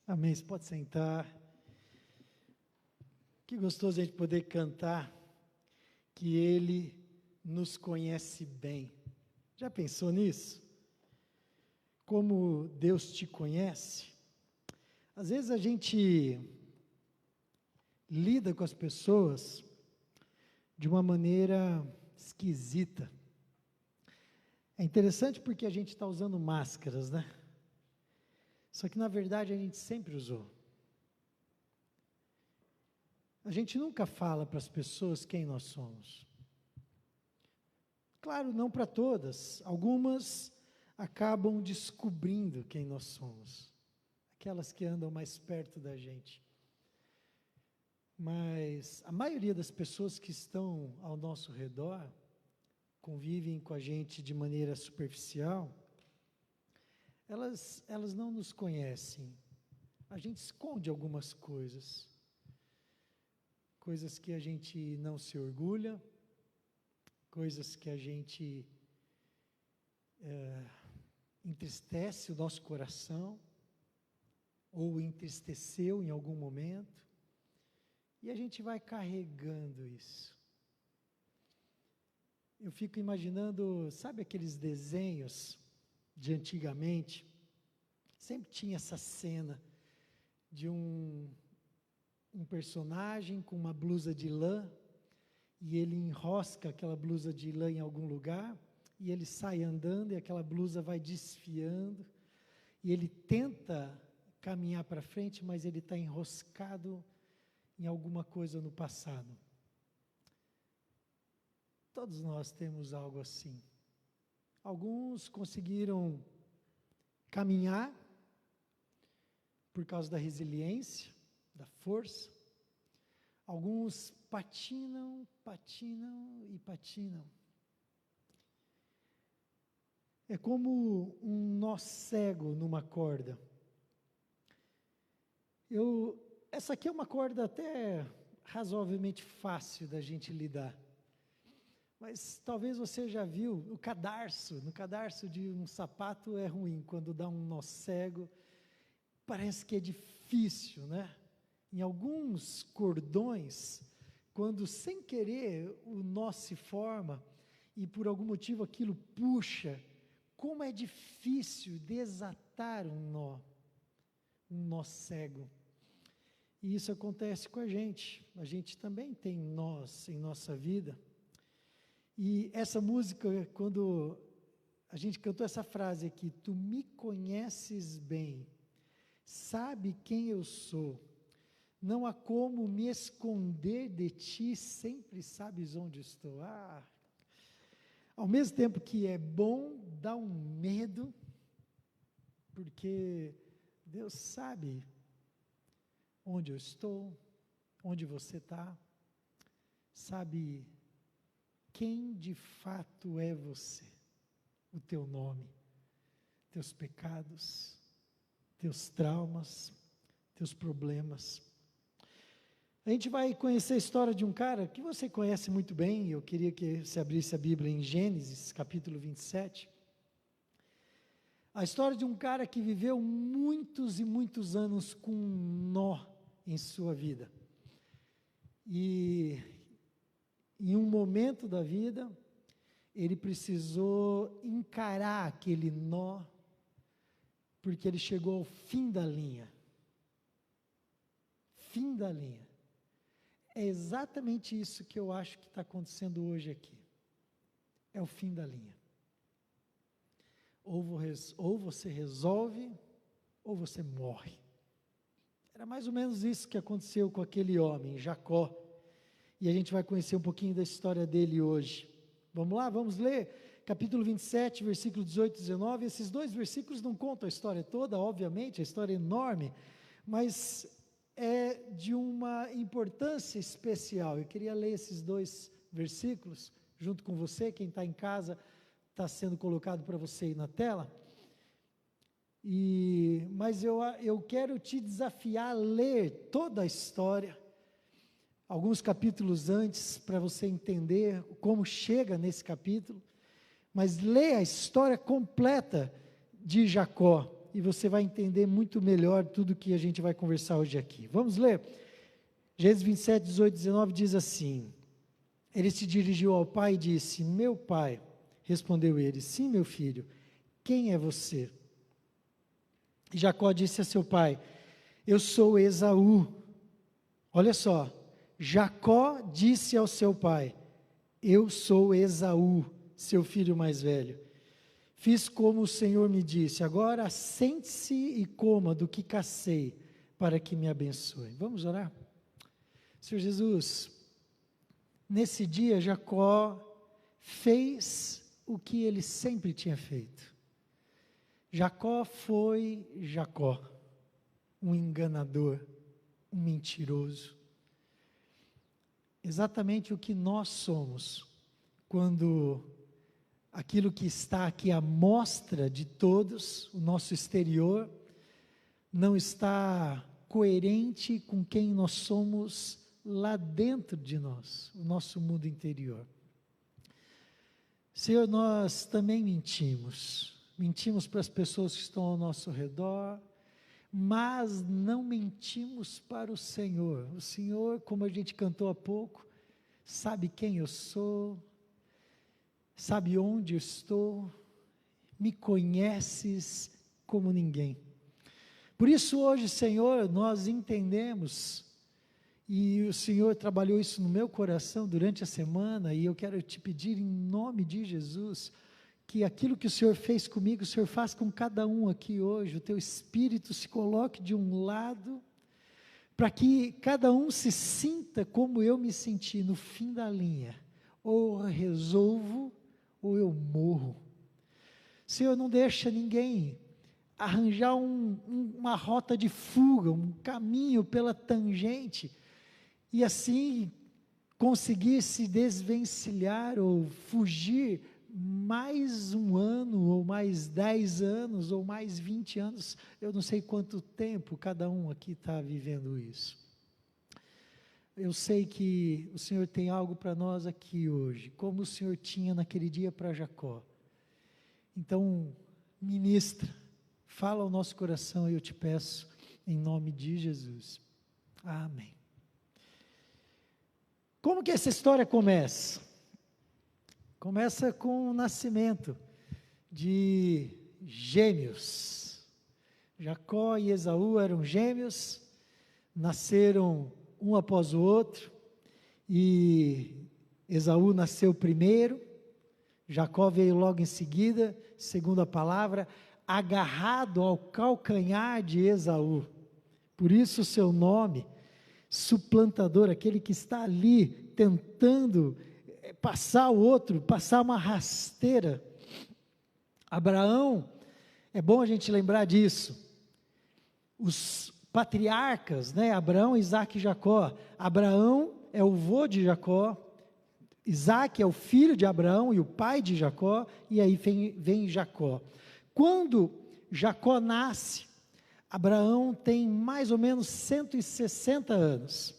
Amém. Você pode sentar. Que gostoso a gente poder cantar que Ele nos conhece bem. Já pensou nisso? Como Deus te conhece? Às vezes a gente lida com as pessoas de uma maneira esquisita. É interessante porque a gente está usando máscaras, né? Só que na verdade a gente sempre usou. A gente nunca fala para as pessoas quem nós somos. Claro, não para todas. Algumas acabam descobrindo quem nós somos. Aquelas que andam mais perto da gente. Mas a maioria das pessoas que estão ao nosso redor, convivem com a gente de maneira superficial, elas não nos conhecem. A gente esconde algumas coisas. Coisas que a gente não se orgulha, coisas que a gente entristece o nosso coração, ou entristeceu em algum momento, e a gente vai carregando isso. Eu fico imaginando, sabe aqueles desenhos de antigamente? Sempre tinha essa cena de um personagem com uma blusa de lã, e ele enrosca aquela blusa de lã em algum lugar, e ele sai andando, e aquela blusa vai desfiando, e ele tenta caminhar para frente, mas ele está enroscado em alguma coisa no passado. Todos nós temos algo assim. Alguns conseguiram caminhar por causa da resiliência, da força. Alguns patinam e patinam. É como um nó cego numa corda. Essa aqui é uma corda até razoavelmente fácil da gente lidar. Mas talvez você já viu no cadarço de um sapato é ruim, quando dá um nó cego, parece que é difícil, né? Em alguns cordões, quando sem querer o nó se forma e por algum motivo aquilo puxa, como é difícil desatar um nó cego. E isso acontece com a gente também tem nós em nossa vida. E essa música, quando a gente cantou essa frase aqui, tu me conheces bem, sabe quem eu sou, não há como me esconder de ti, sempre sabes onde estou. Ao mesmo tempo que é bom, dá um medo, porque Deus sabe onde eu estou, onde você está, sabe quem de fato é você, o teu nome, teus pecados, teus traumas, teus problemas. A gente vai conhecer a história de um cara que você conhece muito bem. Eu queria que você abrisse a Bíblia em Gênesis, capítulo 27. A história de um cara que viveu muitos e muitos anos com um nó em sua vida. E em um momento da vida, ele precisou encarar aquele nó, porque ele chegou ao fim da linha. Fim da linha. É exatamente isso que eu acho que está acontecendo hoje aqui. É o fim da linha. Ou você resolve, ou você morre. Era mais ou menos isso que aconteceu com aquele homem, Jacó. E a gente vai conhecer um pouquinho da história dele hoje. Vamos lá, vamos ler capítulo 27, versículo 18 e 19. Esses dois versículos não contam a história toda, obviamente, a história é enorme, mas é de uma importância especial. Eu queria ler esses dois versículos junto com você. Quem está em casa, está sendo colocado para você aí na tela. Mas eu quero te desafiar a ler toda a história, alguns capítulos antes, para você entender como chega nesse capítulo, mas leia a história completa de Jacó. e você vai entender muito melhor tudo que a gente vai conversar hoje aqui. Vamos ler? Gênesis 27, 18, 19 diz assim: ele se dirigiu ao pai e disse: meu pai. Respondeu ele: sim, meu filho, quem é você? E Jacó disse a seu pai: eu sou Esaú. Olha só, Jacó disse ao seu pai: eu sou Esaú, seu filho mais velho. Fiz como o Senhor me disse, agora sente-se e coma do que cacei, para que me abençoe. Vamos orar? Senhor Jesus, nesse dia Jacó fez o que ele sempre tinha feito. Jacó foi Jacó, um enganador, um mentiroso. Exatamente o que nós somos, quando aquilo que está aqui à mostra de todos, o nosso exterior, não está coerente com quem nós somos lá dentro de nós, o nosso mundo interior. Senhor, nós também mentimos para as pessoas que estão ao nosso redor, mas não mentimos para o Senhor. O Senhor, como a gente cantou há pouco, sabe quem eu sou, sabe onde eu estou, me conheces como ninguém. Por isso hoje, Senhor, nós entendemos, e o Senhor trabalhou isso no meu coração durante a semana, e eu quero te pedir em nome de Jesus, que aquilo que o Senhor fez comigo, o Senhor faz com cada um aqui hoje, o teu Espírito se coloque de um lado, para que cada um se sinta como eu me senti no fim da linha, ou eu resolvo, ou eu morro. Senhor, não deixa ninguém arranjar uma rota de fuga, um caminho pela tangente, e assim conseguir se desvencilhar ou fugir mais um ano, ou mais 10 anos, ou mais 20 anos, eu não sei quanto tempo cada um aqui está vivendo isso. Eu sei que o Senhor tem algo para nós aqui hoje, como o Senhor tinha naquele dia para Jacó. Então, ministra, fala ao nosso coração, eu te peço, em nome de Jesus. Amém. Como que essa história começa? Começa com o nascimento de gêmeos. Jacó e Esaú eram gêmeos, nasceram um após o outro, e Esaú nasceu primeiro, Jacó veio logo em seguida, segundo a palavra, agarrado ao calcanhar de Esaú. Por isso o seu nome, suplantador, aquele que está ali tentando passar o outro, passar uma rasteira. Abraão, é bom a gente lembrar disso, os patriarcas, né? Abraão, Isaque e Jacó. Abraão é o vô de Jacó, Isaque é o filho de Abraão e o pai de Jacó, e aí vem Jacó. Quando Jacó nasce, Abraão tem mais ou menos 160 anos.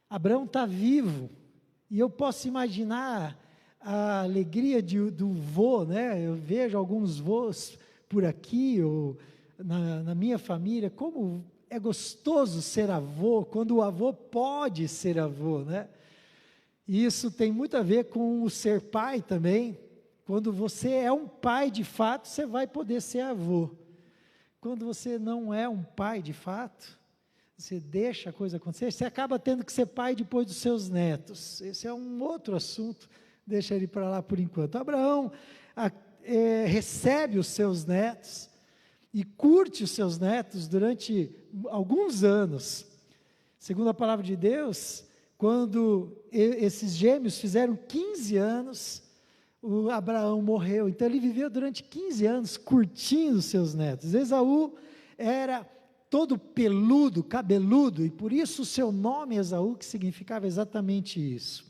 Abraão está vivo, e eu posso imaginar a alegria do vô, né? Eu vejo alguns vós por aqui, ou na minha família, como é gostoso ser avô, quando o avô pode ser avô, né? E isso tem muito a ver com o ser pai também. Quando você é um pai de fato, você vai poder ser avô. Quando você não é um pai de fato, você deixa a coisa acontecer, você acaba tendo que ser pai depois dos seus netos. Esse é um outro assunto, deixa ele para lá por enquanto. Abraão recebe os seus netos e curte os seus netos durante alguns anos. Segundo a palavra de Deus, quando esses gêmeos fizeram 15 anos, o Abraão morreu. Então ele viveu durante 15 anos curtindo os seus netos. Esaú era todo peludo, cabeludo, e por isso o seu nome Esaú, que significava exatamente isso.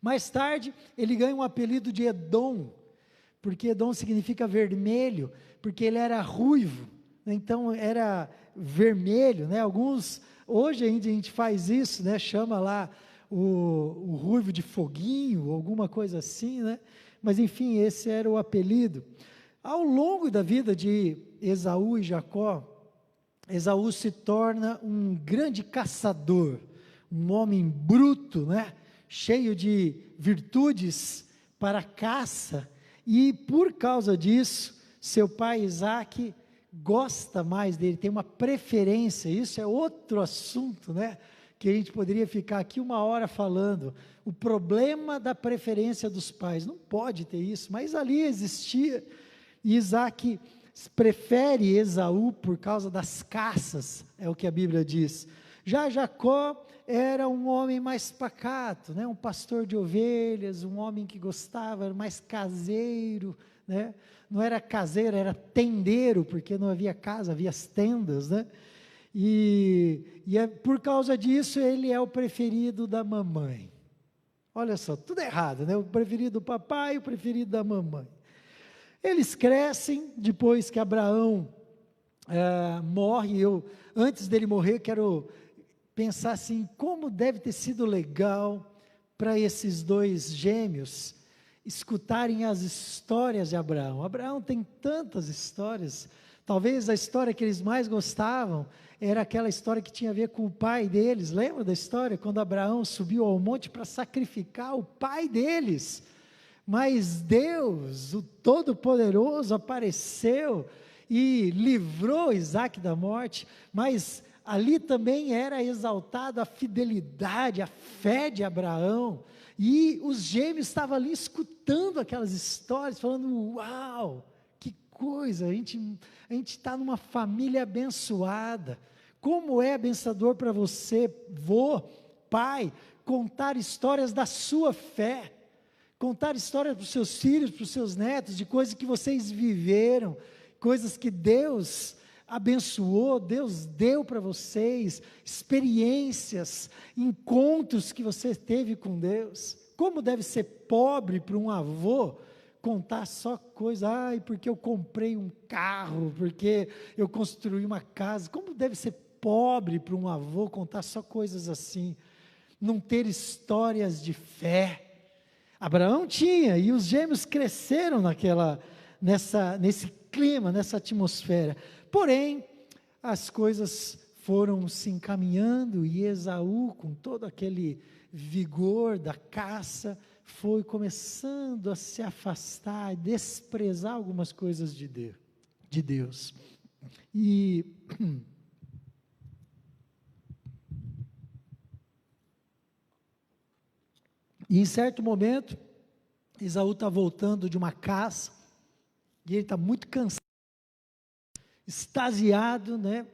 Mais tarde, ele ganha um apelido de Edom, porque Edom significa vermelho, porque ele era ruivo, então era vermelho, né? Hoje ainda a gente faz isso, né? Chama lá o ruivo de foguinho, alguma coisa assim, né? Mas enfim, esse era o apelido. Ao longo da vida de Esaú e Jacó, Esaú se torna um grande caçador, um homem bruto, né? Cheio de virtudes para a caça, e por causa disso, seu pai Isaque gosta mais dele, tem uma preferência. Isso é outro assunto, né? Que a gente poderia ficar aqui uma hora falando, o problema da preferência dos pais, não pode ter isso, mas ali existia, e Isaque prefere Esaú por causa das caças, é o que a Bíblia diz. Já Jacó era um homem mais pacato, né? Um pastor de ovelhas, um homem que gostava, era mais caseiro, né? Não era caseiro, era tendeiro, porque não havia casa, havia as tendas, né? E por causa disso ele é o preferido da mamãe. Olha só, tudo errado, né? O preferido do papai, o preferido da mamãe. Eles crescem, depois que Abraão morre. Antes dele morrer, quero pensar assim, como deve ter sido legal para esses dois gêmeos escutarem as histórias de Abraão. Abraão tem tantas histórias, talvez a história que eles mais gostavam era aquela história que tinha a ver com o pai deles. Lembra da história? Quando Abraão subiu ao monte para sacrificar o pai deles, mas Deus, o Todo-Poderoso, apareceu e livrou Isaque da morte. Mas ali também era exaltada a fidelidade, a fé de Abraão, e os gêmeos estavam ali escutando aquelas histórias, falando, uau, que coisa, a gente está numa família abençoada. Como é abençoador para você, vô, pai, contar histórias da sua fé, contar histórias para os seus filhos, para os seus netos, de coisas que vocês viveram, coisas que Deus abençoou, Deus deu para vocês, experiências, encontros que você teve com Deus. Como deve ser pobre para um avô contar só coisa, porque eu comprei um carro, porque eu construí uma casa. Como deve ser pobre para um avô contar só coisas assim, não ter histórias de fé. Abraão tinha, e os gêmeos cresceram nesse clima, nessa atmosfera. Porém, as coisas foram se encaminhando, e Esaú, com todo aquele vigor da caça, foi começando a se afastar, desprezar algumas coisas de Deus. E em certo momento, Esaú está voltando de uma caça, e ele está muito cansado, extasiado, né?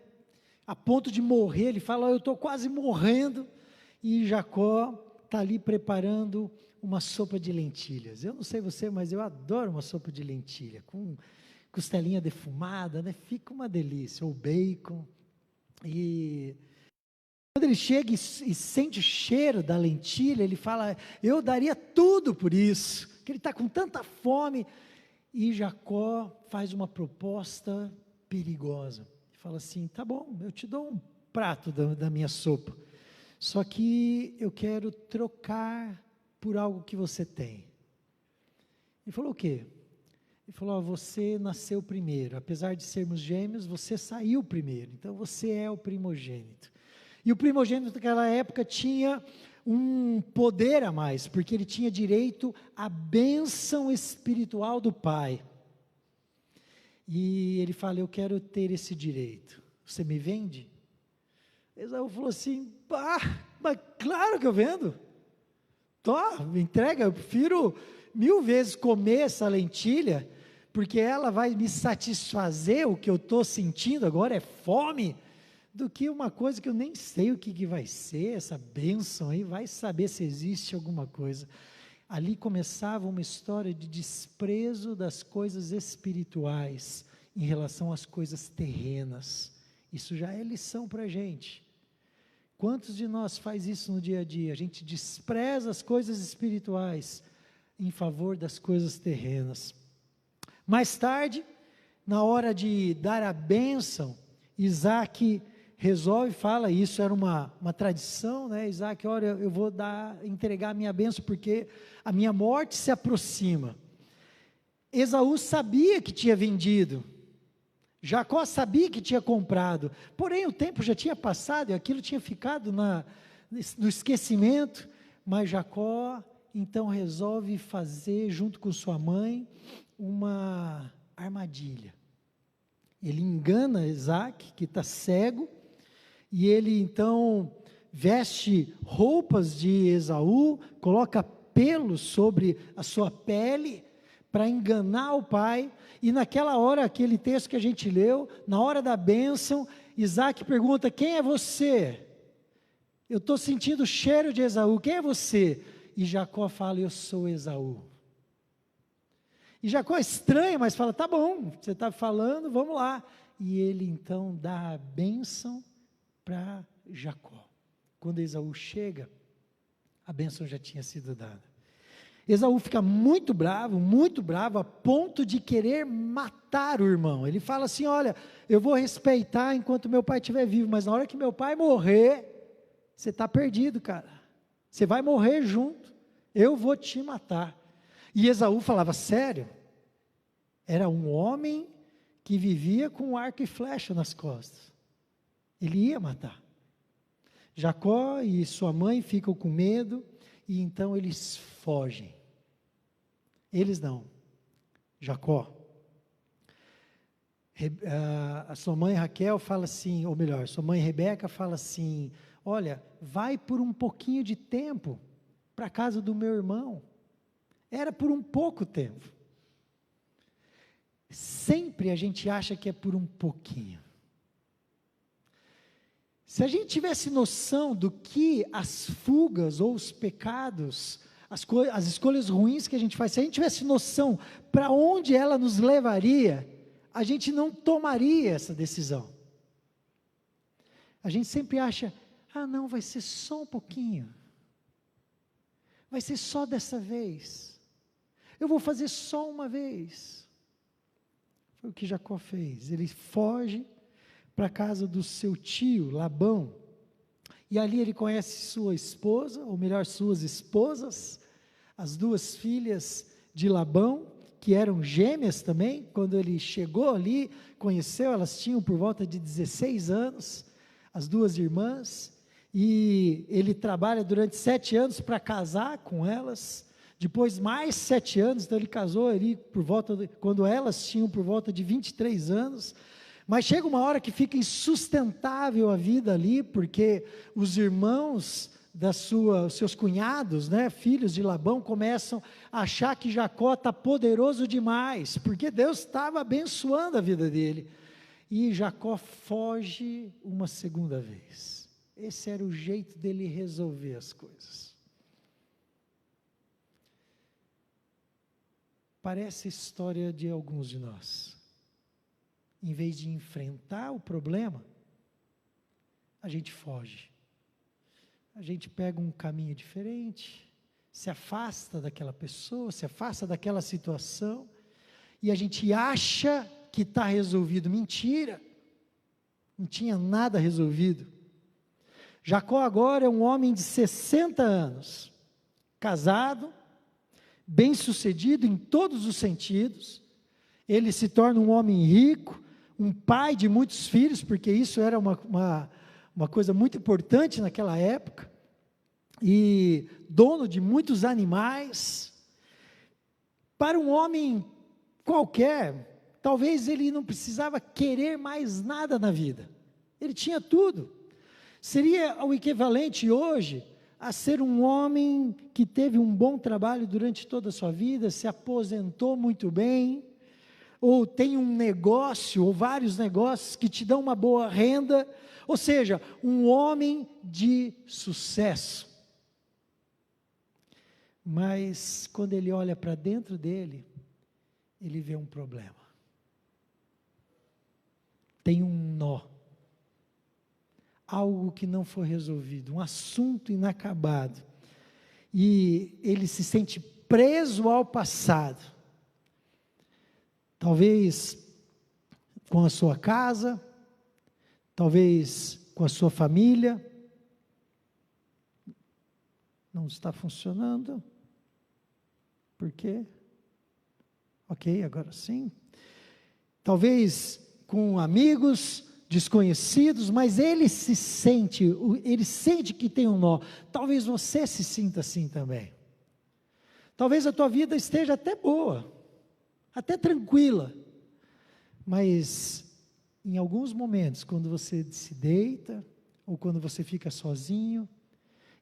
A ponto de morrer. Ele fala, eu estou quase morrendo, e Jacó está ali preparando uma sopa de lentilhas. Eu não sei você, mas eu adoro uma sopa de lentilha, com costelinha defumada, né? Fica uma delícia, ou bacon. E quando ele chega e sente o cheiro da lentilha, ele fala, eu daria tudo por isso, que ele está com tanta fome. E Jacó faz uma proposta perigosa, ele fala assim, tá bom, eu te dou um prato da minha sopa, só que eu quero trocar por algo que você tem. Ele falou o quê? Ele falou, você nasceu primeiro, apesar de sermos gêmeos, você saiu primeiro, então você é o primogênito. E o primogênito naquela época tinha um poder a mais, porque ele tinha direito à bênção espiritual do pai. E ele fala, eu quero ter esse direito, você me vende? Esaú falou assim, mas claro que eu vendo, me entrega, eu prefiro 1000 vezes comer essa lentilha, porque ela vai me satisfazer, o que eu estou sentindo agora é fome, do que uma coisa que eu nem sei o que vai ser, essa bênção aí, vai saber se existe alguma coisa. Ali começava uma história de desprezo das coisas espirituais, em relação às coisas terrenas. Isso já é lição para a gente. Quantos de nós faz isso no dia a dia? A gente despreza as coisas espirituais, em favor das coisas terrenas. Mais tarde, na hora de dar a bênção, Isaque resolve, fala, isso era uma tradição, né? Isaque, olha, eu vou entregar a minha bênção, porque a minha morte se aproxima. Esaú sabia que tinha vendido Jacó sabia que tinha comprado, porém o tempo já tinha passado e aquilo tinha ficado no esquecimento, mas Jacó então resolve fazer, junto com sua mãe, uma armadilha. Ele engana Isaac, que está cego, e ele então veste roupas de Esaú, coloca pelos sobre a sua pele, para enganar o pai, e naquela hora, aquele texto que a gente leu, na hora da bênção, Isaac pergunta: quem é você? Eu estou sentindo o cheiro de Esaú, quem é você? E Jacó fala: eu sou Esaú. E Jacó estranha, mas fala: tá bom, você está falando, vamos lá. E ele então dá a bênção para Jacó. Quando Esaú chega, a bênção já tinha sido dada. Esaú fica muito bravo, a ponto de querer matar o irmão. Ele fala assim: olha, eu vou respeitar enquanto meu pai estiver vivo, mas na hora que meu pai morrer, você está perdido, cara. Você vai morrer junto, eu vou te matar. E Esaú falava: sério? Era um homem que vivia com arco e flecha nas costas. Ele ia matar. Jacó e sua mãe ficam com medo, e então eles fogem. Eles não, Jacó. A sua mãe Raquel fala assim, ou melhor, sua mãe Rebeca fala assim: olha, vai por um pouquinho de tempo para a casa do meu irmão. Era por um pouco tempo. Sempre a gente acha que é por um pouquinho. Se a gente tivesse noção do que as fugas ou os pecados, as escolhas ruins que a gente faz, se a gente tivesse noção para onde ela nos levaria, a gente não tomaria essa decisão. A gente sempre acha: ah não, vai ser só um pouquinho, vai ser só dessa vez, eu vou fazer só uma vez. Foi o que Jacó fez. Ele foge para a casa do seu tio Labão, e ali ele conhece sua esposa, ou melhor, suas esposas, as duas filhas de Labão, que eram gêmeas também. Quando ele chegou ali, conheceu, elas tinham por volta de 16 anos, as duas irmãs, e ele trabalha durante 7 anos para casar com elas, depois mais 7 anos, então ele casou ali quando elas tinham por volta de 23 anos, mas chega uma hora que fica insustentável a vida ali, porque os irmãos seus cunhados, né, filhos de Labão, começam a achar que Jacó está poderoso demais, porque Deus estava abençoando a vida dele, e Jacó foge uma segunda vez. Esse era o jeito dele resolver as coisas. Parece a história de alguns de nós. Em vez de enfrentar o problema, a gente foge. A gente pega um caminho diferente, se afasta daquela pessoa, se afasta daquela situação, e a gente acha que está resolvido. Mentira, não tinha nada resolvido. Jacó agora é um homem de 60 anos, casado, bem-sucedido em todos os sentidos. Ele se torna um homem rico, um pai de muitos filhos, porque isso era uma coisa muito importante naquela época, e dono de muitos animais. Para um homem qualquer, talvez ele não precisava querer mais nada na vida, ele tinha tudo. Seria o equivalente hoje a ser um homem que teve um bom trabalho durante toda a sua vida, se aposentou muito bem, ou tem um negócio, ou vários negócios que te dão uma boa renda, ou seja, um homem de sucesso. Mas quando ele olha para dentro dele, ele vê um problema. Tem um nó. Algo que não foi resolvido, um assunto inacabado. E ele se sente preso ao passado. Talvez com a sua casa, talvez com a sua família. Não está funcionando. Por quê? Ok, agora sim. Talvez com amigos, desconhecidos, mas ele sente que tem um nó. Talvez você se sinta assim também. Talvez a tua vida esteja até boa, até tranquila, mas em alguns momentos, quando você se deita, ou quando você fica sozinho,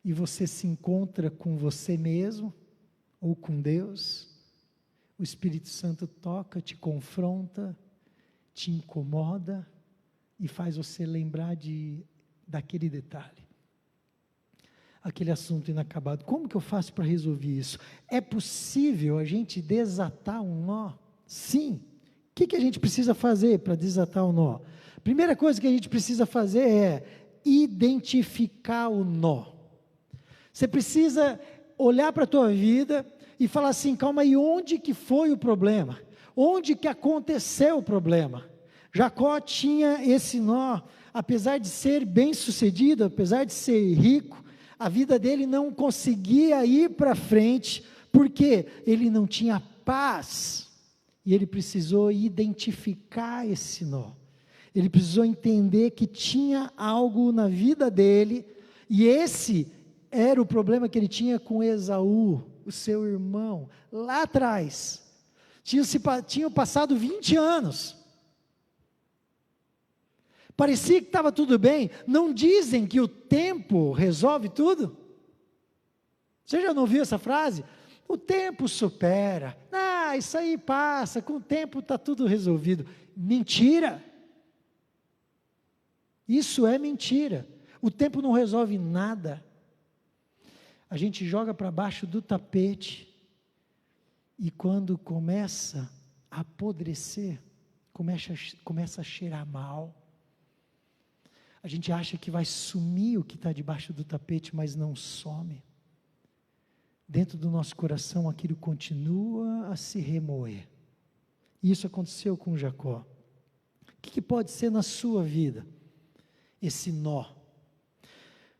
e você se encontra com você mesmo, ou com Deus, o Espírito Santo toca, te confronta, te incomoda, e faz você lembrar daquele detalhe, aquele assunto inacabado. Como que eu faço para resolver isso? É possível a gente desatar um nó? Sim. O que a gente precisa fazer para desatar o nó? Primeira coisa que a gente precisa fazer é identificar o nó. Você precisa olhar para a tua vida e falar assim, calma aí, onde que foi o problema? Onde que aconteceu o problema? Jacó tinha esse nó, apesar de ser bem-sucedido, apesar de ser rico, a vida dele não conseguia ir para frente, porque ele não tinha paz, e ele precisou identificar esse nó, ele precisou entender que tinha algo na vida dele, e esse era o problema que ele tinha com Esaú, o seu irmão, lá atrás, tinham passado 20 anos, parecia que estava tudo bem. Não dizem que o tempo resolve tudo? Você já não ouviu essa frase? O tempo supera, isso aí passa, com o tempo está tudo resolvido. Mentira! Isso é mentira, o tempo não resolve nada, a gente joga para baixo do tapete, e quando começa a apodrecer, começa a cheirar mal, a gente acha que vai sumir o que está debaixo do tapete, mas não some. Dentro do nosso coração aquilo continua a se remoer. Isso aconteceu com Jacó. O que pode ser na sua vida? Esse nó.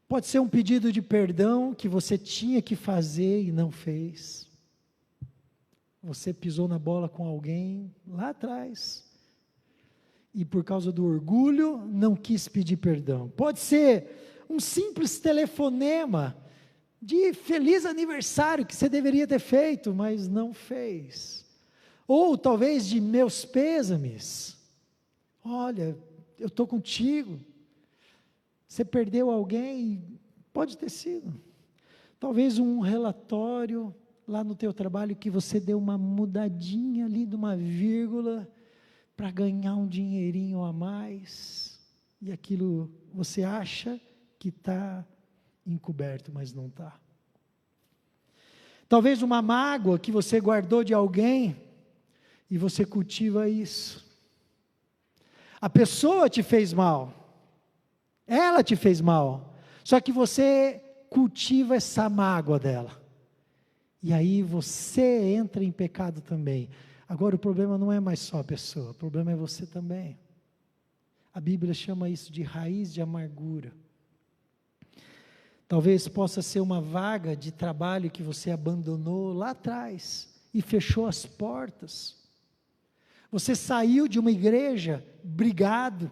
Pode ser um pedido de perdão que você tinha que fazer e não fez. Você pisou na bola com alguém lá atrás, e por causa do orgulho, não quis pedir perdão. Pode ser um simples telefonema, de feliz aniversário, que você deveria ter feito, mas não fez. Ou talvez de meus pêsames, olha, eu estou contigo, você perdeu alguém, pode ter sido. Talvez um relatório, lá no teu trabalho, que você deu uma mudadinha ali, de uma vírgula, para ganhar um dinheirinho a mais, e aquilo você acha que está encoberto, mas não está. Talvez uma mágoa que você guardou de alguém, e você cultiva isso. A pessoa te fez mal, ela te fez mal, só que você cultiva essa mágoa dela, e aí você entra em pecado também. Agora o problema não é mais só a pessoa, o problema é você também. A Bíblia chama isso de raiz de amargura. Talvez possa ser uma vaga de trabalho que você abandonou lá atrás e fechou as portas. Você saiu de uma igreja brigado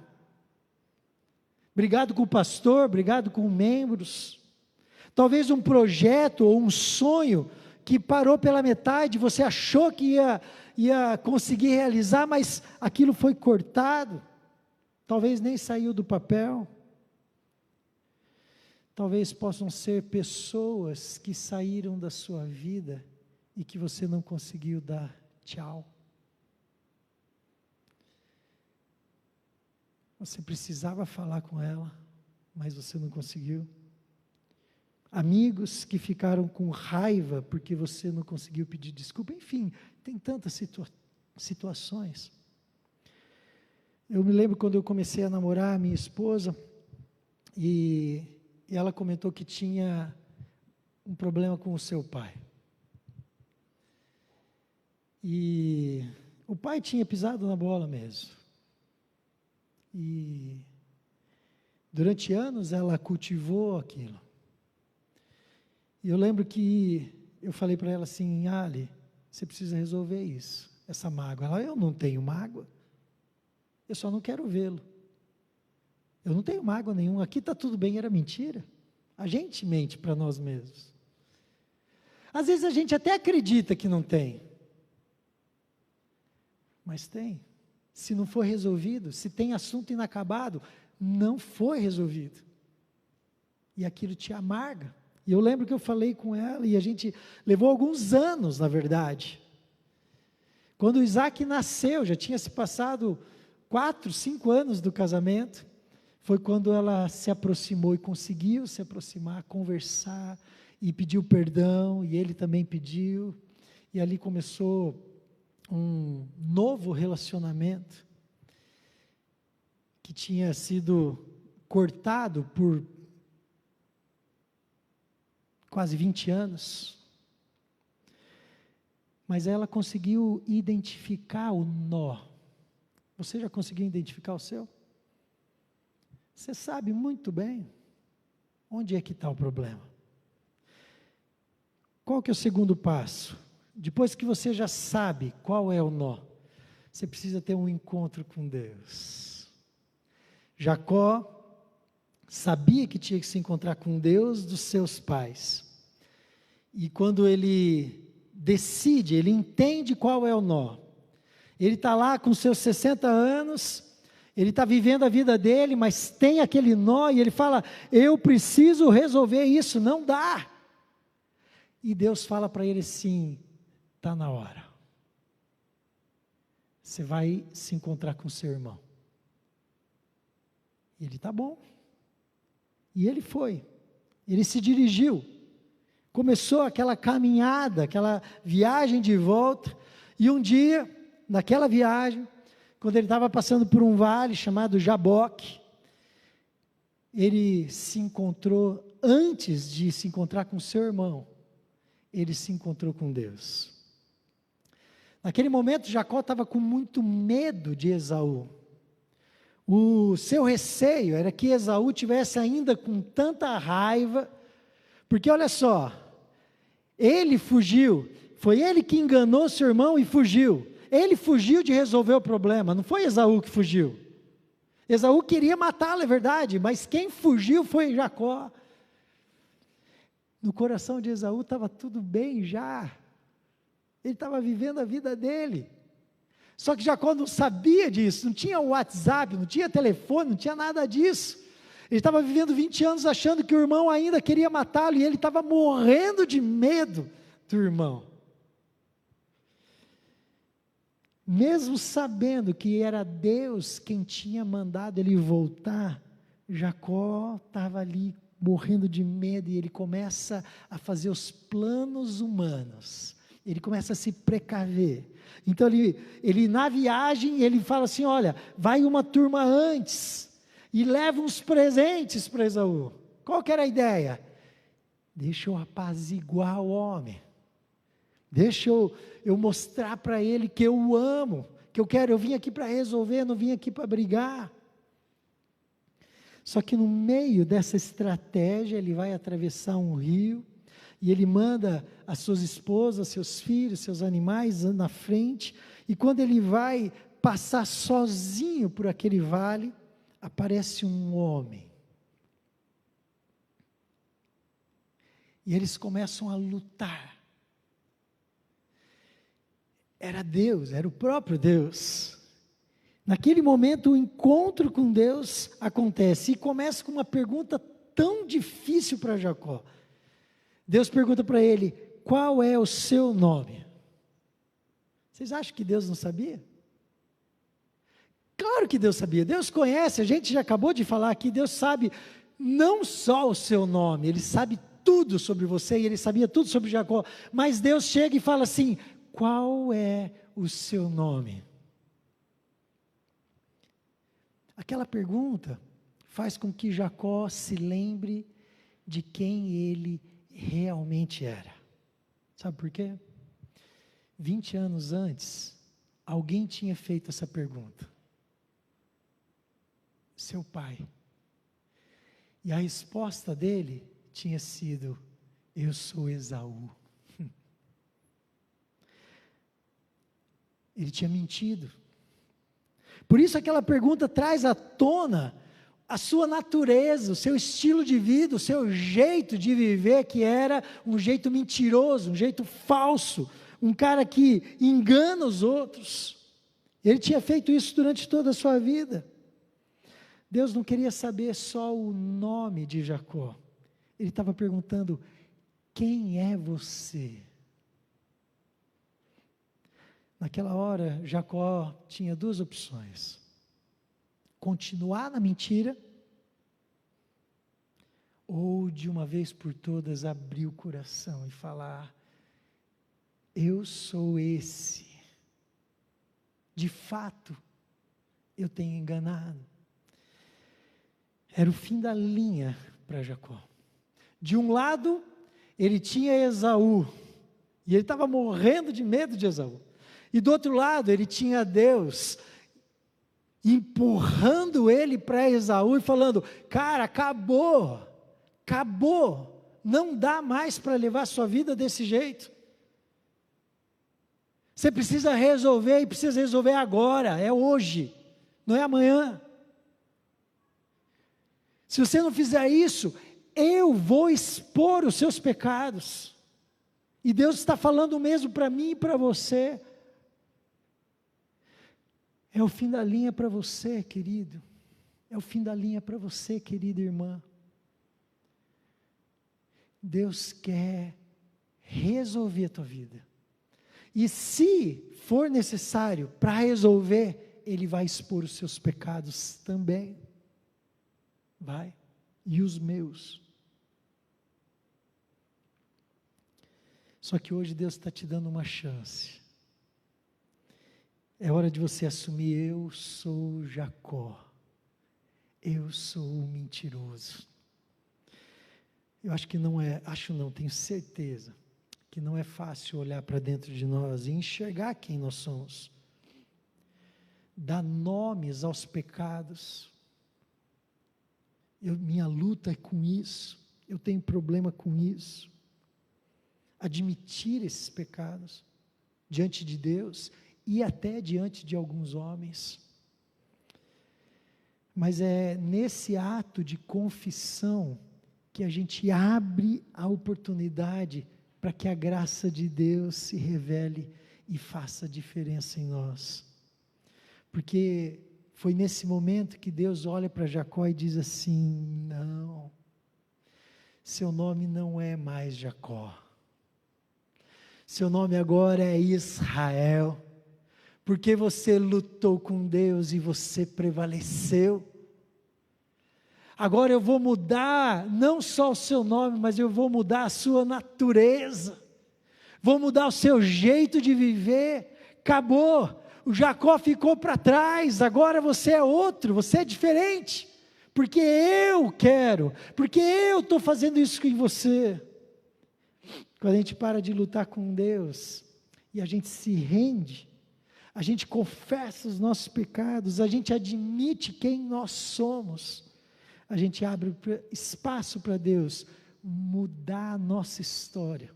com o pastor, brigado com membros. Talvez um projeto ou um sonho que parou pela metade, você achou que ia conseguir realizar, mas aquilo foi cortado, talvez nem saiu do papel. Talvez possam ser pessoas que saíram da sua vida e que você não conseguiu dar tchau. Você precisava falar com ela, mas você não conseguiu. Amigos que ficaram com raiva porque você não conseguiu pedir desculpa. Enfim, tem tantas situações. Eu me lembro quando eu comecei a namorar a minha esposa, e ela comentou que tinha um problema com o seu pai. E o pai tinha pisado na bola mesmo. E durante anos ela cultivou aquilo. E eu lembro que eu falei para ela assim, Ali, você precisa resolver isso, essa mágoa. Ela, eu não tenho mágoa. eu só não quero vê-lo. Eu não tenho mágoa nenhuma, aqui está tudo bem, era mentira. A gente mente para nós mesmos. Às vezes a gente até acredita que não tem, mas tem. Se não for resolvido, se tem assunto inacabado, não foi resolvido. E aquilo te amarga. E eu lembro que eu falei com ela, e a gente levou alguns anos, na verdade. Quando o Isaac nasceu, já tinha se passado 4, 5 anos do casamento, foi quando ela se aproximou e conseguiu se aproximar, conversar, e pediu perdão, e ele também pediu, e ali começou um novo relacionamento, que tinha sido cortado por quase 20 anos, mas ela conseguiu identificar o nó. Você já conseguiu identificar o seu? Você sabe muito bem onde é que está o problema. Qual que é o segundo passo? Depois que você já sabe qual é o nó, você precisa ter um encontro com Deus. Jacó sabia que tinha que se encontrar com Deus dos seus pais. E quando ele decide, ele entende qual é o nó. Ele está lá com seus 60 anos, ele está vivendo a vida dele, mas tem aquele nó, e ele fala, eu preciso resolver isso, não dá. E Deus fala para ele assim, está na hora. Você vai se encontrar com seu irmão. Ele está bom. E ele foi. Ele se dirigiu. Começou aquela caminhada, aquela viagem de volta. E um dia, naquela viagem, quando ele estava passando por um vale chamado Jaboque, ele se encontrou, antes de se encontrar com seu irmão, ele se encontrou com Deus. Naquele momento, Jacó estava com muito medo de Esaú. O seu receio era que Esaú tivesse ainda com tanta raiva, porque olha só, ele fugiu, foi ele que enganou seu irmão e fugiu. Ele fugiu de resolver o problema, não foi Esaú que fugiu. Esaú queria matá-lo, é verdade, mas quem fugiu foi Jacó. No coração de Esaú estava tudo bem já. Ele estava vivendo a vida dele. Só que Jacó não sabia disso, não tinha WhatsApp, não tinha telefone, não tinha nada disso. Ele estava vivendo 20 anos achando que o irmão ainda queria matá-lo, e ele estava morrendo de medo do irmão. Mesmo sabendo que era Deus quem tinha mandado ele voltar, Jacó estava ali morrendo de medo, e ele começa a fazer os planos humanos, ele começa a se precaver. Então ele na viagem, ele fala assim, olha, vai uma turma antes, e leva uns presentes para Esaú. Qual que era a ideia? Deixa eu apaziguar o homem, deixa eu mostrar para ele que eu o amo, que eu vim aqui para resolver, não vim aqui para brigar. Só que no meio dessa estratégia, ele vai atravessar um rio, e ele manda as suas esposas, seus filhos, seus animais na frente, e quando ele vai passar sozinho por aquele vale, aparece um homem. E eles começam a lutar. Era Deus, era o próprio Deus. Naquele momento o encontro com Deus acontece, e começa com uma pergunta tão difícil para Jacó. Deus pergunta para ele, qual é o seu nome? Vocês acham que Deus não sabia? Claro que Deus sabia, Deus conhece, a gente já acabou de falar aqui, Deus sabe não só o seu nome, Ele sabe tudo sobre você, e Ele sabia tudo sobre Jacó, mas Deus chega e fala assim, qual é o seu nome? Aquela pergunta faz com que Jacó se lembre de quem ele realmente era. Sabe por quê? 20 anos antes, alguém tinha feito essa pergunta. Seu pai. E a resposta dele tinha sido, eu sou Esaú. Ele tinha mentido. Por isso aquela pergunta traz à tona a sua natureza, o seu estilo de vida, o seu jeito de viver, que era um jeito mentiroso, um jeito falso, um cara que engana os outros. Ele tinha feito isso durante toda a sua vida. Deus não queria saber só o nome de Jacó. Ele estava perguntando: quem é você? Naquela hora, Jacó tinha duas opções: continuar na mentira, ou de uma vez por todas abrir o coração e falar: eu sou esse. De fato, eu tenho enganado. Era o fim da linha para Jacó. De um lado, ele tinha Esaú, e ele estava morrendo de medo de Esaú. E do outro lado, ele tinha Deus empurrando ele para Esaú e falando: cara, acabou, não dá mais para levar sua vida desse jeito. Você precisa resolver, e precisa resolver agora, é hoje, não é amanhã. Se você não fizer isso, eu vou expor os seus pecados. E Deus está falando o mesmo para mim e para você. É o fim da linha para você, querido. É o fim da linha para você, querida irmã. Deus quer resolver a tua vida. E se for necessário para resolver, Ele vai expor os seus pecados também. Vai. E os meus. Só que hoje Deus está te dando uma chance. É hora de você assumir: eu sou Jacó. Eu sou o mentiroso. Eu acho que não é, tenho certeza, que não é fácil olhar para dentro de nós e enxergar quem nós somos. Dar nomes aos pecados. Minha luta é com isso, eu tenho problema com isso. Admitir esses pecados diante de Deus e até diante de alguns homens. Mas é nesse ato de confissão que a gente abre a oportunidade para que a graça de Deus se revele e faça diferença em nós. Porque foi nesse momento que Deus olha para Jacó e diz assim: não, seu nome não é mais Jacó, seu nome agora é Israel, porque você lutou com Deus e você prevaleceu. Agora eu vou mudar não só o seu nome, mas eu vou mudar a sua natureza, vou mudar o seu jeito de viver. Acabou, o Jacó ficou para trás, agora você é outro, você é diferente, porque eu quero, porque eu estou fazendo isso em você. Quando a gente para de lutar com Deus, e a gente se rende, a gente confessa os nossos pecados, a gente admite quem nós somos, a gente abre espaço para Deus mudar a nossa história,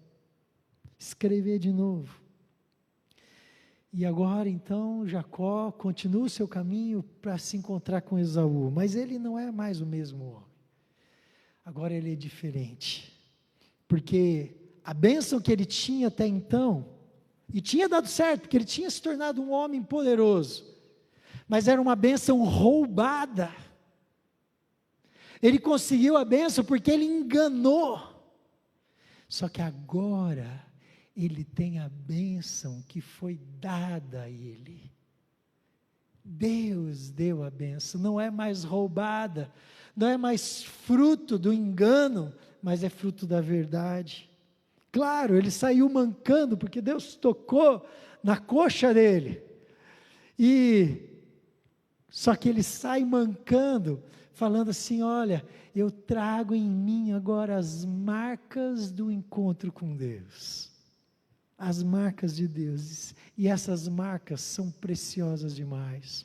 escrever de novo. E agora então Jacó continua o seu caminho para se encontrar com Esaú, mas ele não é mais o mesmo homem, agora ele é diferente, porque a bênção que ele tinha até então, e tinha dado certo, porque ele tinha se tornado um homem poderoso, mas era uma bênção roubada. Ele conseguiu a bênção porque ele enganou, só que agora ele tem a bênção que foi dada a ele. Deus deu a bênção, não é mais roubada, não é mais fruto do engano, mas é fruto da verdade. Claro, ele saiu mancando, porque Deus tocou na coxa dele, só que ele sai mancando, falando assim: olha, eu trago em mim agora as marcas do encontro com Deus, as marcas de Deus, e essas marcas são preciosas demais.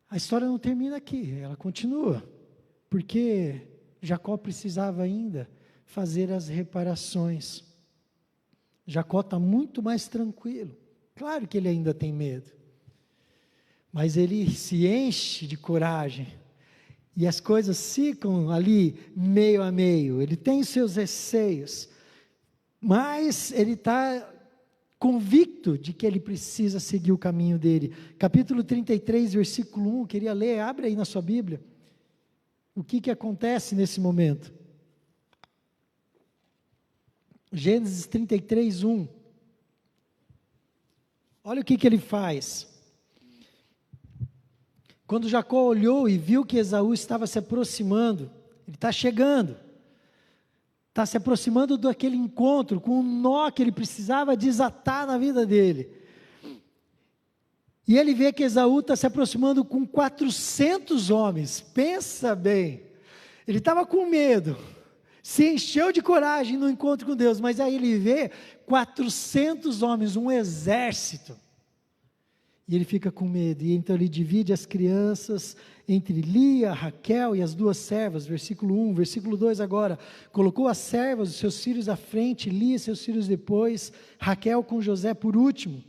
A história não termina aqui, ela continua, porque Jacó precisava ainda fazer as reparações. Jacó está muito mais tranquilo, claro que ele ainda tem medo, Mas ele se enche de coragem, e as coisas ficam ali meio a meio, ele tem seus receios, mas ele está convicto de que ele precisa seguir o caminho dele. Capítulo 33, versículo 1, queria ler, abre aí na sua Bíblia, o que acontece nesse momento. Gênesis 33, 1, olha o que ele faz. Quando Jacó olhou e viu que Esaú estava se aproximando, ele está chegando, está se aproximando daquele encontro, com um nó que ele precisava desatar na vida dele. E ele vê que Esaú está se aproximando com 400 homens, pensa bem, ele estava com medo, se encheu de coragem no encontro com Deus, mas aí ele vê 400 homens, um exército, e ele fica com medo, e então ele divide as crianças entre Lia, Raquel e as duas servas, versículo 1, versículo 2 agora, colocou as servas, os seus filhos à frente, Lia seus filhos depois, Raquel com José por último,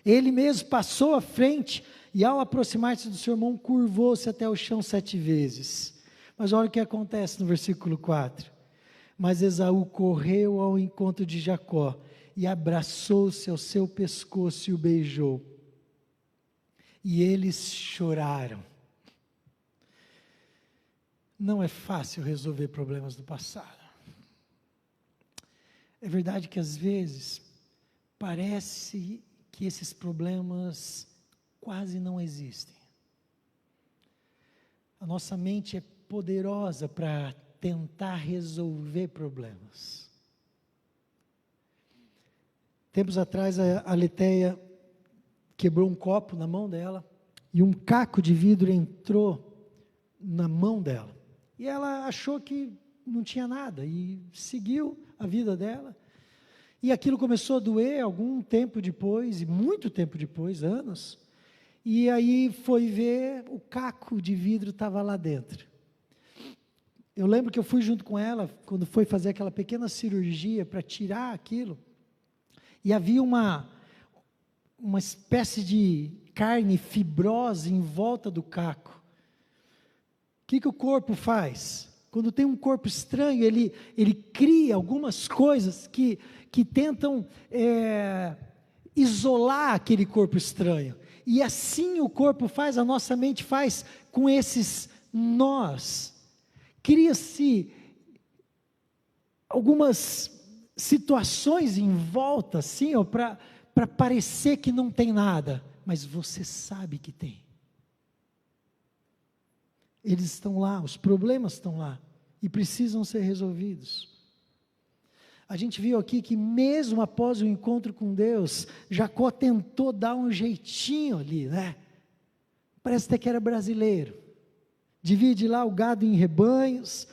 ele mesmo passou à frente, e ao aproximar-se do seu irmão, curvou-se até o chão 7 vezes, mas olha o que acontece no versículo 4, mas Esaú correu ao encontro de Jacó, e abraçou-se ao seu pescoço e o beijou, e eles choraram. Não é fácil resolver problemas do passado. É verdade que às vezes parece que esses problemas quase não existem. A nossa mente é poderosa para tentar resolver problemas. Tempos atrás a Letéia quebrou um copo na mão dela, e um caco de vidro entrou na mão dela, e ela achou que não tinha nada, e seguiu a vida dela, e aquilo começou a doer algum tempo depois, e muito tempo depois, anos, e aí foi ver, o caco de vidro estava lá dentro. Eu lembro que eu fui junto com ela, quando foi fazer aquela pequena cirurgia, para tirar aquilo, e havia uma espécie de carne fibrosa em volta do caco. O que o corpo faz? Quando tem um corpo estranho, ele cria algumas coisas que tentam isolar aquele corpo estranho. E assim o corpo faz, a nossa mente faz com esses nós. Cria-se algumas situações em volta, assim, para parecer que não tem nada, mas você sabe que tem. Eles estão lá, os problemas estão lá, e precisam ser resolvidos. A gente viu aqui que mesmo após o encontro com Deus, Jacó tentou dar um jeitinho ali, né? Parece até que era brasileiro. Divide lá o gado em rebanhos,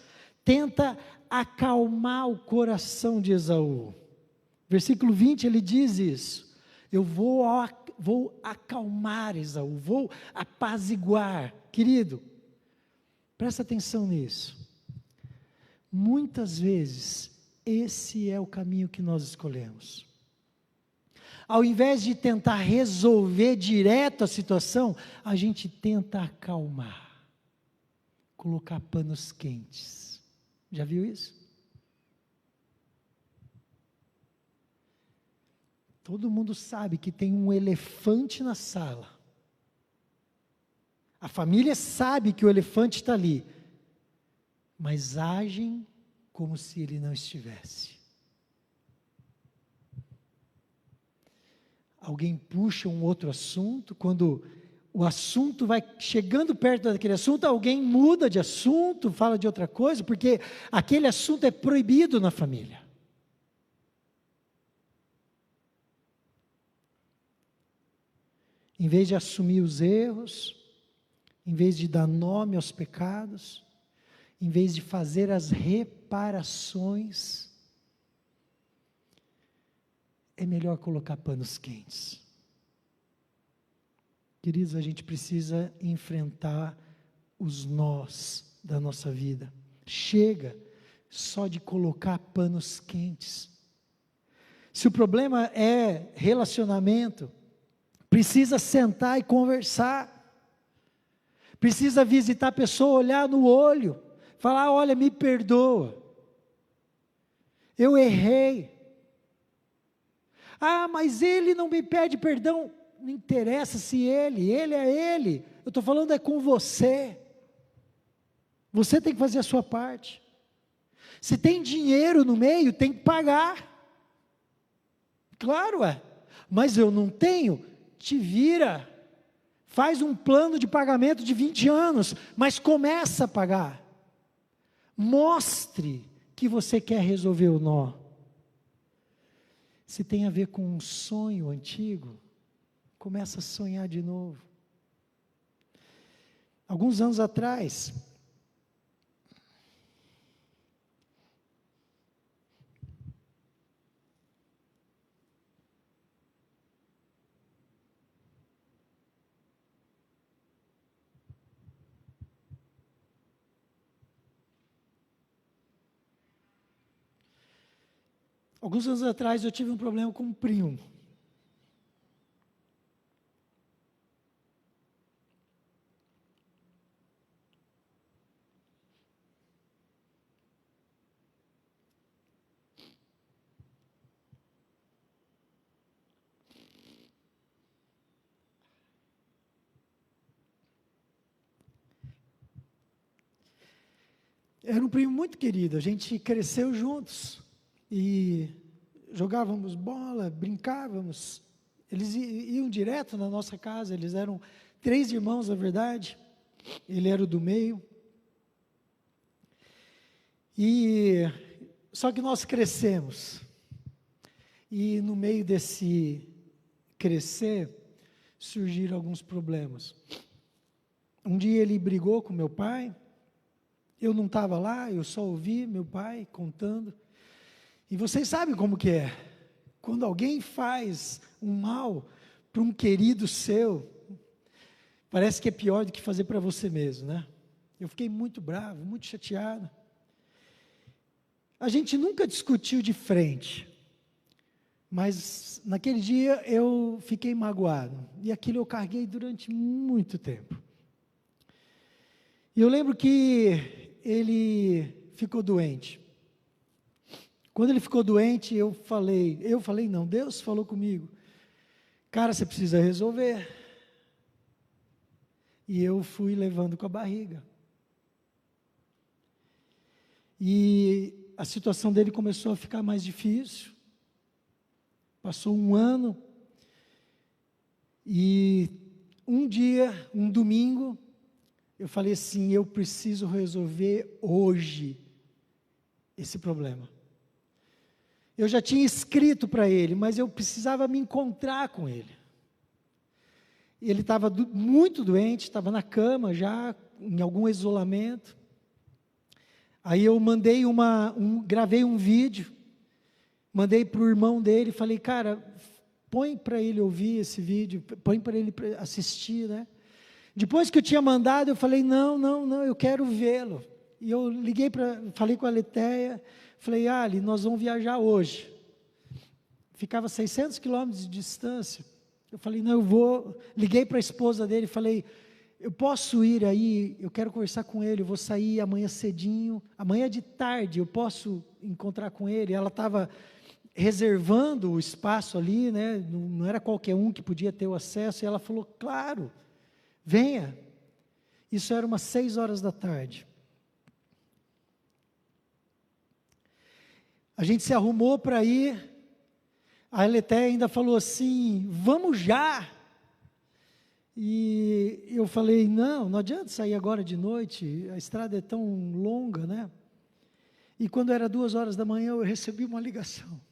tenta acalmar o coração de Esaú. Versículo 20 ele diz isso. Eu vou acalmar Esaú, vou apaziguar. Querido, presta atenção nisso. Muitas vezes, esse é o caminho que nós escolhemos. Ao invés de tentar resolver direto a situação, a gente tenta acalmar, colocar panos quentes. Já viu isso? Todo mundo sabe que tem um elefante na sala. A família sabe que o elefante está ali, mas agem como se ele não estivesse. Alguém puxa um outro assunto, quando o assunto vai chegando perto daquele assunto, alguém muda de assunto, fala de outra coisa, porque aquele assunto é proibido na família. Em vez de assumir os erros, em vez de dar nome aos pecados, em vez de fazer as reparações, é melhor colocar panos quentes. Queridos, a gente precisa enfrentar os nós da nossa vida. Chega só de colocar panos quentes. Se o problema é relacionamento, Precisa sentar e conversar. Precisa visitar a pessoa, olhar no olho, falar: olha, me perdoa, eu errei. Ah, mas ele não me pede perdão. Não interessa se ele é ele. Eu estou falando é com você. Você tem que fazer a sua parte. Se tem dinheiro no meio, tem que pagar. Claro, mas eu não tenho, te vira. Faz um plano de pagamento de 20 anos, mas começa a pagar. Mostre que você quer resolver o nó. Se tem a ver com um sonho antigo, começa a sonhar de novo. Alguns anos atrás, eu tive um problema com um primo. Era um primo muito querido, a gente cresceu juntos, e jogávamos bola, brincávamos, eles iam direto na nossa casa, eles eram 3 irmãos, na verdade, ele era o do meio, e só que nós crescemos, e no meio desse crescer, surgiram alguns problemas. Um dia ele brigou com meu pai, eu não estava lá, eu só ouvi meu pai contando. E vocês sabem como que é. Quando alguém faz um mal para um querido seu, parece que é pior do que fazer para você mesmo, né? Eu fiquei muito bravo, muito chateado. A gente nunca discutiu de frente, mas naquele dia eu fiquei magoado. E aquilo eu carreguei durante muito tempo. E eu lembro que ele ficou doente. Quando ele ficou doente, não, Deus falou comigo: cara, você precisa resolver. E eu fui levando com a barriga. E a situação dele começou a ficar mais difícil. Passou um ano, e um dia, um domingo, eu falei assim: eu preciso resolver hoje esse problema. Eu já tinha escrito para ele, mas eu precisava me encontrar com ele. Ele estava muito doente, estava na cama já, em algum isolamento. Aí eu gravei um vídeo, mandei para o irmão dele, falei: cara, põe para ele ouvir esse vídeo, põe para ele assistir, né? Depois que eu tinha mandado, eu falei: não, eu quero vê-lo. E eu falei com a Letéia, falei: Ali, nós vamos viajar hoje. Ficava 600 quilômetros de distância. Eu falei: não, eu vou. Liguei para a esposa dele, falei: eu posso ir aí, eu quero conversar com ele, eu vou sair amanhã cedinho, amanhã de tarde, eu posso encontrar com ele. Ela estava reservando o espaço ali, né? Não era qualquer um que podia ter o acesso, e ela falou: claro, venha. Isso era umas 6 horas da tarde. A gente se arrumou para ir, a Letéia ainda falou assim: vamos já. E eu falei: não adianta sair agora de noite, a estrada é tão longa, né? E quando era 2 horas da manhã, eu recebi uma ligação.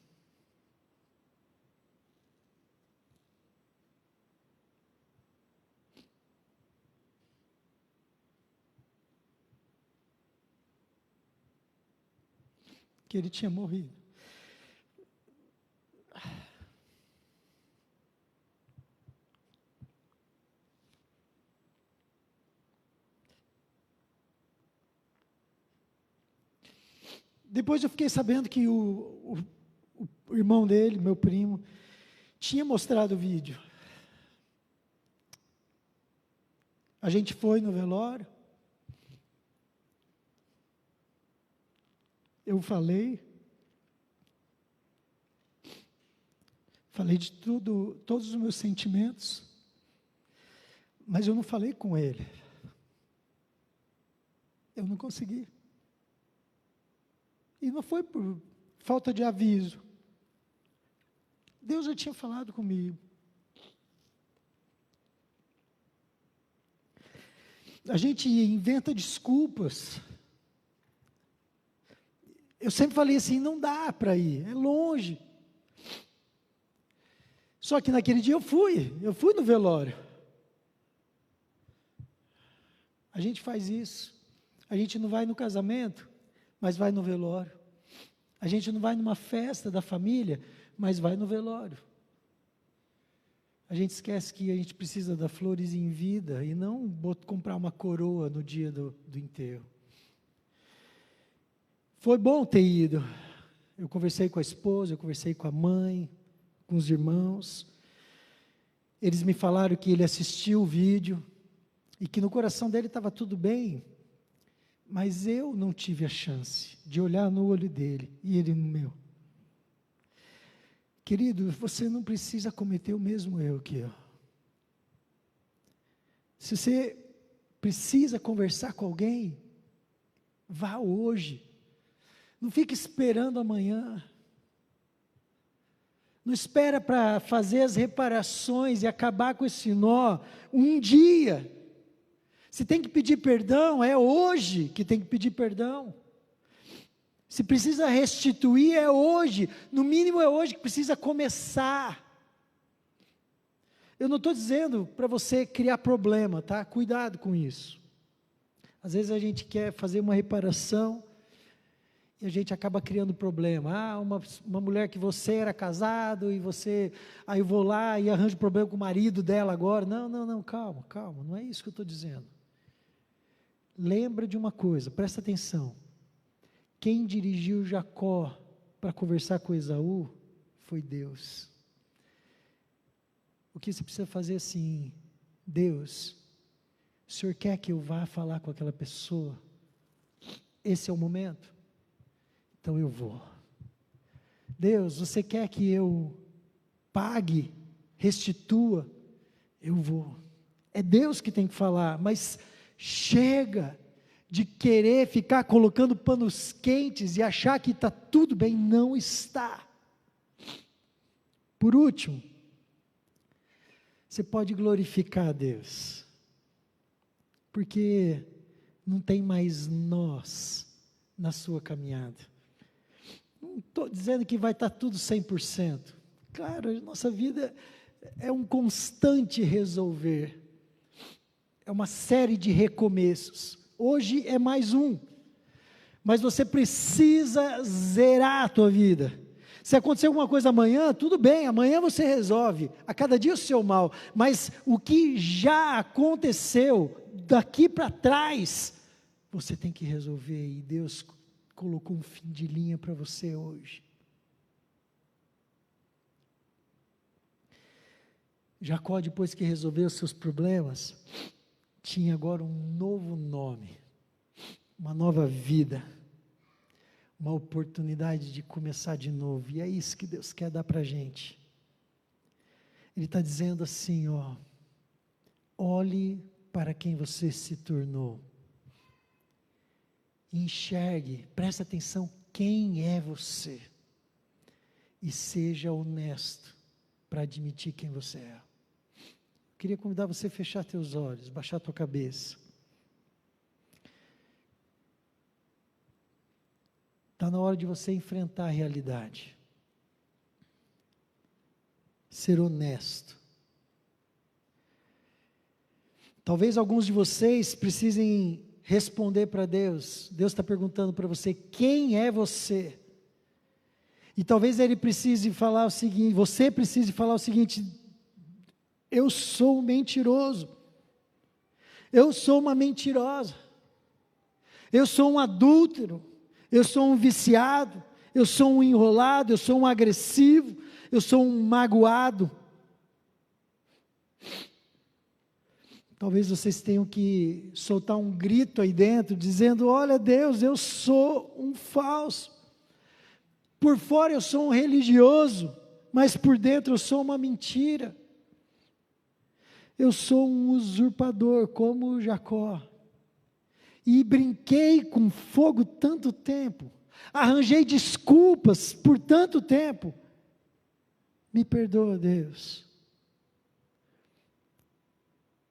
Que ele tinha morrido. Depois eu fiquei sabendo que o irmão dele, meu primo, tinha mostrado o vídeo. A gente foi no velório. Eu falei de tudo, todos os meus sentimentos, mas eu não falei com ele. Eu não consegui. E não foi por falta de aviso. Deus já tinha falado comigo. A gente inventa desculpas. Eu sempre falei assim, não dá para ir, é longe. Só que naquele dia eu fui no velório. A gente faz isso. A gente não vai no casamento, mas vai no velório. A gente não vai numa festa da família, mas vai no velório. A gente esquece que a gente precisa dar flores em vida e não comprar uma coroa no dia do enterro. Foi bom ter ido. Eu conversei com a esposa, eu conversei com a mãe, com os irmãos. Eles me falaram que ele assistiu o vídeo e que no coração dele estava tudo bem, mas eu não tive a chance de olhar no olho dele e ele no meu. Querido, você não precisa cometer o mesmo erro que eu. Se você precisa conversar com alguém, vá hoje. Não fique esperando amanhã. Não espera para fazer as reparações e acabar com esse nó um dia. Se tem que pedir perdão, é hoje que tem que pedir perdão. Se precisa restituir, é hoje. No mínimo é hoje que precisa começar. Eu não estou dizendo para você criar problema, tá? Cuidado com isso. Às vezes a gente quer fazer uma reparação e a gente acaba criando problema. Uma mulher que você era casado e você... Aí eu vou lá e arranjo problema com o marido dela agora. Não, calma. Não é isso que eu estou dizendo. Lembra de uma coisa, presta atenção. Quem dirigiu Jacó para conversar com Esaú foi Deus. O que você precisa fazer assim, Deus, o Senhor quer que eu vá falar com aquela pessoa? Esse é o momento? Então eu vou. Deus, você quer que eu pague, restitua? Eu vou. É Deus que tem que falar, mas chega de querer ficar colocando panos quentes e achar que está tudo bem, não está. Por último, você pode glorificar a Deus, porque não tem mais nós na sua caminhada. Não estou dizendo que vai estar tudo 100%. Claro, a nossa vida é um constante resolver, é uma série de recomeços. Hoje é mais um, mas você precisa zerar a tua vida. Se acontecer alguma coisa amanhã, tudo bem, amanhã você resolve, a cada dia o seu mal, mas o que já aconteceu daqui para trás, você tem que resolver, e Deus colocou um fim de linha para você hoje. Jacó, depois que resolveu os seus problemas, tinha agora um novo nome, uma nova vida, uma oportunidade de começar de novo, e é isso que Deus quer dar para a gente. Ele está dizendo assim, olhe para quem você se tornou, enxergue, preste atenção quem é você, e seja honesto para admitir quem você é. Queria convidar você a fechar teus olhos, baixar tua cabeça. Está na hora de você enfrentar a realidade. Ser honesto. Talvez alguns de vocês precisem responder para Deus. Deus está perguntando para você, quem é você? E talvez ele precise falar o seguinte, você precise falar o seguinte: eu sou um mentiroso, eu sou uma mentirosa, eu sou um adúltero, eu sou um viciado, eu sou um enrolado, eu sou um agressivo, eu sou um magoado. Talvez vocês tenham que soltar um grito aí dentro, dizendo: olha Deus, eu sou um falso. Por fora eu sou um religioso, mas por dentro eu sou uma mentira. Eu sou um usurpador, como Jacó. E brinquei com fogo tanto tempo, arranjei desculpas por tanto tempo. Me perdoa, Deus.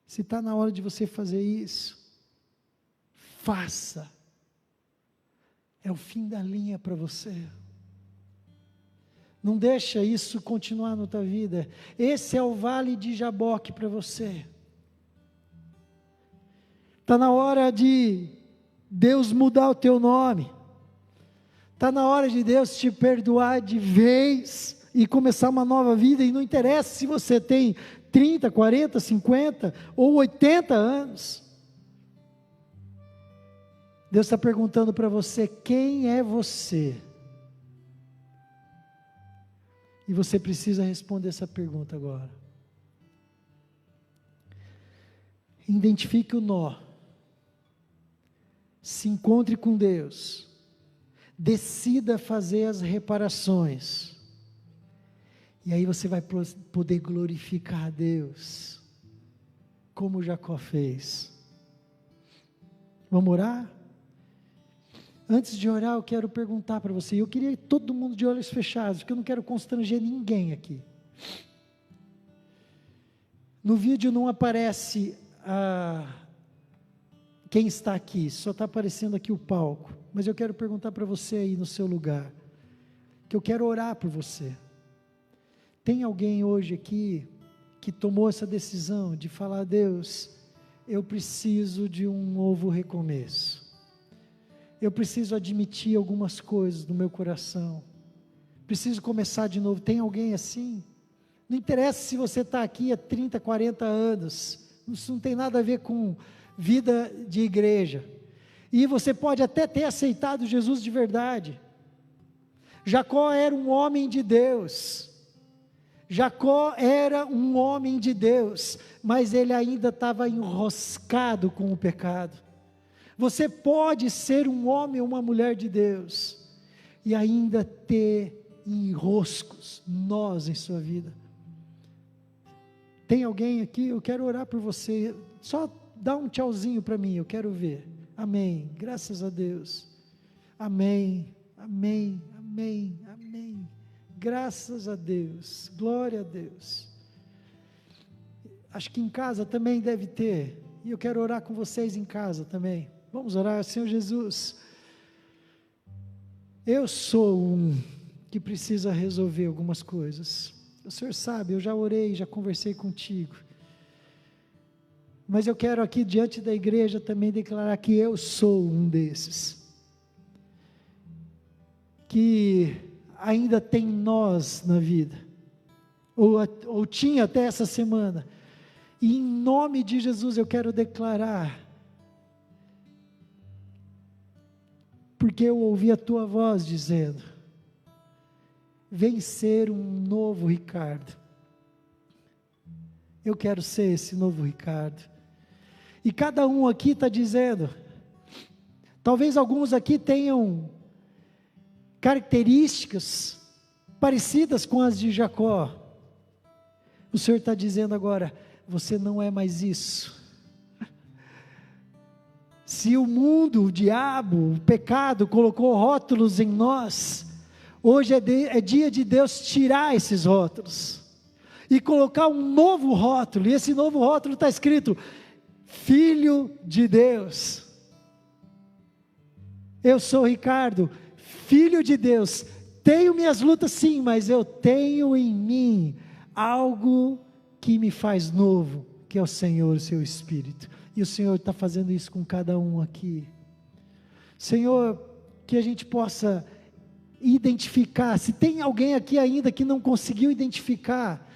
Se está na hora de você fazer isso, faça. É o fim da linha para você. Não deixa isso continuar na tua vida. Esse é o vale de Jaboque para você. Está na hora de Deus mudar o teu nome. Está na hora de Deus te perdoar de vez e começar uma nova vida. E não interessa se você tem 30, 40, 50 ou 80 anos. Deus está perguntando para você: quem é você? E você precisa responder essa pergunta agora. Identifique o nó. Se encontre com Deus. Decida fazer as reparações. E aí você vai poder glorificar a Deus, como Jacó fez. Vamos orar? Antes de orar, eu quero perguntar para você. Eu queria todo mundo de olhos fechados, porque eu não quero constranger ninguém aqui. No vídeo não aparece quem está aqui, só está aparecendo aqui o palco. Mas eu quero perguntar para você aí no seu lugar, que eu quero orar por você. Tem alguém hoje aqui que tomou essa decisão de falar: Deus, eu preciso de um novo recomeço. Eu preciso admitir algumas coisas do meu coração. Preciso começar de novo. Tem alguém assim? Não interessa se você está aqui há 30, 40 anos. Isso não tem nada a ver com vida de igreja. E você pode até ter aceitado Jesus de verdade. Jacó era um homem de Deus. Jacó era um homem de Deus, mas ele ainda estava enroscado com o pecado. Você pode ser um homem ou uma mulher de Deus e ainda ter enroscos, nós em sua vida. Tem alguém aqui? Eu quero orar por você. Só dá um tchauzinho para mim, eu quero ver. Amém. Graças a Deus. Amém. Amém. Amém. Amém. Graças a Deus. Glória a Deus. Acho que em casa também deve ter. E eu quero orar com vocês em casa também. Vamos orar. Senhor Jesus, eu sou um que precisa resolver algumas coisas. O Senhor sabe, eu já orei, já conversei contigo. Mas eu quero aqui diante da igreja também declarar que eu sou um desses. Que ainda tem nós na vida. Ou tinha até essa semana. E em nome de Jesus eu quero declarar. Porque eu ouvi a tua voz dizendo: vem ser um novo Ricardo. Eu quero ser esse novo Ricardo. E cada um aqui está dizendo, talvez alguns aqui tenham características parecidas com as de Jacó. O Senhor está dizendo agora: você não é mais isso. Se o mundo, o diabo, o pecado colocou rótulos em nós, hoje é dia de Deus tirar esses rótulos e colocar um novo rótulo. E esse novo rótulo está escrito: Filho de Deus. Eu sou Ricardo, filho de Deus. Tenho minhas lutas sim, mas eu tenho em mim algo que me faz novo, que é o Senhor, o seu Espírito. E o Senhor está fazendo isso com cada um aqui. Senhor, que a gente possa identificar, se tem alguém aqui ainda que não conseguiu identificar,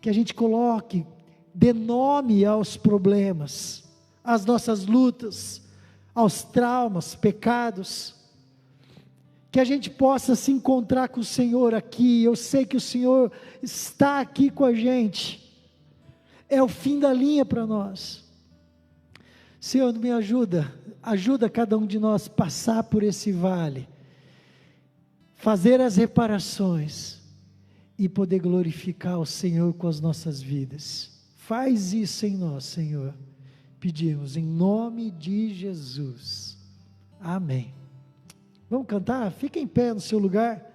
que a gente coloque, dê nome aos problemas, às nossas lutas, aos traumas, pecados, que a gente possa se encontrar com o Senhor aqui. Eu sei que o Senhor está aqui com a gente, é o fim da linha para nós. Senhor, me ajuda cada um de nós a passar por esse vale, fazer as reparações e poder glorificar o Senhor com as nossas vidas. Faz isso em nós, Senhor. Pedimos em nome de Jesus. Amém. Vamos cantar? Fica em pé no seu lugar.